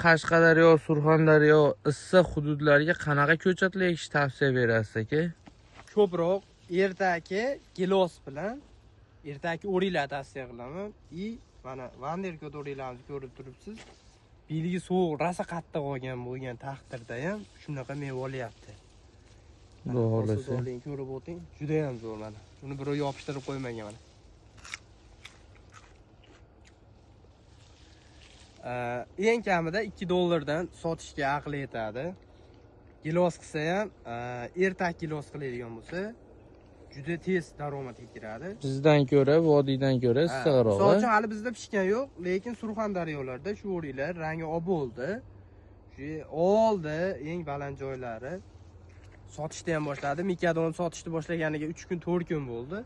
Qashqadaryo, Surxondaryo issiq hududlarga qanaqa ko'chatlar ekish tavsiya berasiz aka? Ko'proq ertaki gilos bilan ertaki o'riklar tavsiya qilaman. Mana vanderkot o'riklarni ko'rib turibsiz. Belgi sovuq, rasa qattiq bo'lgan taqdirda ham shunaqa meva olyapti. Xudo xolasa. Ko'rib o'ting, juda ham zo'r mana. Buni birov yopishtirib qo'ymagan mana. Eng kamida $2 sotishga aqli yetadi. Gilos qilsa ham, ertak gilos qiladigan bo'lsa, juda tez daromadga kiradi. Bizdan ko'ra, vodiydan ko'ra issiqroq. Misol uchun hali bizda pishgan yo'q, lekin Surxondaryolarda shu o'riklar rangi olib bo'ldi. Shu oldi eng baland joylari sotishni ham boshladi. Mikadoni sotishni boshlaganiga 3 kun, 4 kun bo'ldi.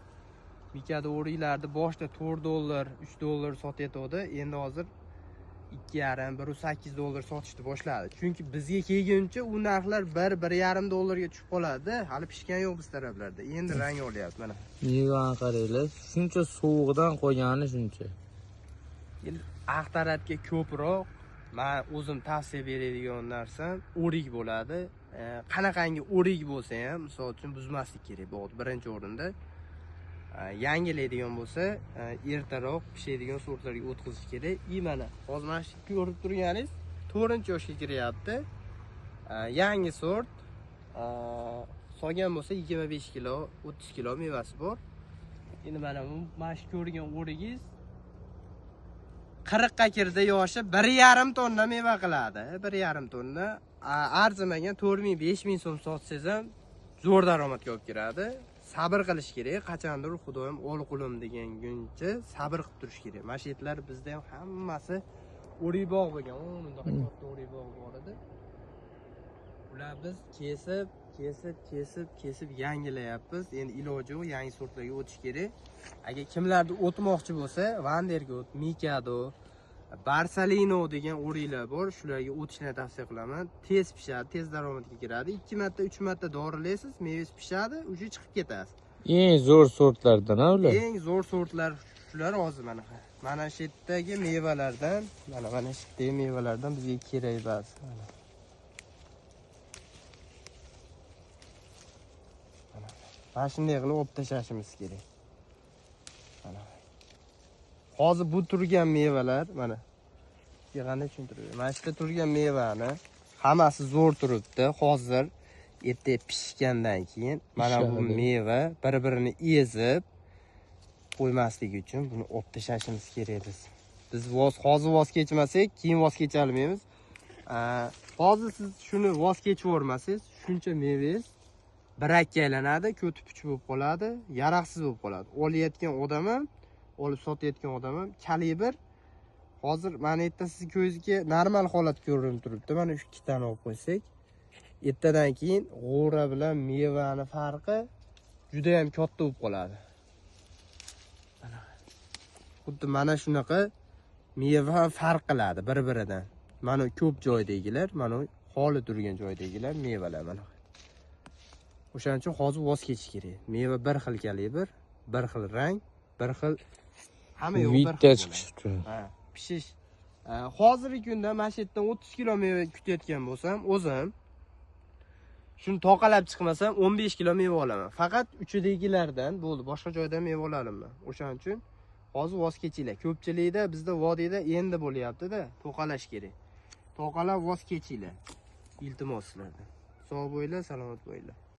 Mikado o'riklarni boshda $4, $3 sotayotdi. Endi hozir $2,5, $1.8 sotishni boshladi. Chunki bizga kelguncha u narxlar $1-1.5 tushib qoladi. Hali pishgan yo'q biz taraflarda. Endi rang olyapti mana. Mevani qaranglar, shuncha sovuqdan qolgani shuncha. Aq tarafga ko'proq men o'zim tavsiya beradigan narsam o'rik bo'ladi. Qanaqangi o'rik bo'lsa ham, misol uchun buzmaslik kerak bo'ladi birinchi o'rinda. Yangilaydigan bo'lsa, ertaroq pishadigan sortlarga o'tkazish kerak. Mana hozir mana shu ko'rib turganingiz 4-yoshga kiryapti. Yangi sort. Solgan bo'lsa 25 kilo, 30 kilo mevasi bor. Endi mana shu ko'rgan o'rigingiz 40 ga kirdi yoshi 1,5 tonna meva qiladi. 1,5 tonna. Arzimagan 4,000-5,000 so'm sotsangiz ham zo'r daromadga olib kiradi. Sabr qilish kerak. Qachondir Xudoyim ol qulim deganguncha sabr qilib turish kerak. Mashitlar bizda ham hammasi o'rik bog' bo'lgan. Unda katta o'rik bog' bor edi. Ular biz kesib yangilayapmiz. Endi iloji yo'q, yangi sortlarga o'tish kerak. Agar kimlarni o'tmoqchi bo'lsa, Vandergut, Mikado, Barsalino degan o'riklar bor. Shularga o'tishni tavsiya qilaman. Tez pishadi, tez daromadga kiradi. 2 marta, 3 marta dorilaysiz, mevangiz pishadi, uje chiqib ketasiz. Eng zo'r sortlardan ular. Eng zo'r sortlar shular hozir mana. Mana shu yerdagi mevalardan, mana shu yerdagi mevalardan bizga kerak bas. Mana shunday qilib olib tashlashimiz kerak. Hozir bu turgan mevalar mana qanday tushuntirib. Mana shu turgan mevani hammasi zo'r turibdi. Hozir erta pishgandan keyin mana bu meva bir-birini ezib qo'ymasligi uchun buni olib tashlashimiz kerak biz. Biz hozir voz kechmasak, keyin voz kecha olmaymiz. Hozir siz shuni voz kechib o'rmasangiz, shuncha mevangiz birakka aylanadi, ko'ti-puch bo'lib qoladi, yaroqsiz bo'lib qoladi. Olayotgan odam ham, olib sotayotgan odam ham kalibr. Hozir mana yerda siz ko'zingizga normal holat ko'rinib turibdi. Mana shu 2 tani olib qo'ysak, ertadan keyin g'o'ra bilan mevani farqi juda ham katta bo'lib qoladi. Xuddi mana shunaqa meva farq qiladi bir-biridan. Mana ko'p joydagilar, mana xoli turgan joydagilar mevalar mana. O'shaning uchun hozir voz kechish kerak. Meva bir xil kalibr, bir xil rang, bir xil hamma yo'q bir xil chiqishdi. Pishish. Hozirgi kunda mana shu yerdan 30 kilo meva kutayotgan bo'lsam, o'zim shuni toqalab chiqmasam 15 kilo meva olaman. Faqat uchidagilardan bo'ldi, boshqa joydan meva olaman. O'shaning uchun hozir voz kechinglar. Ko'pchilikda bizda vodiyda endi bo'lyapti-da, to'qalash kerak. Toqalab voz kechinglar. Iltimos sizlardan. Sog' bo'linglar, salomat bo'linglar.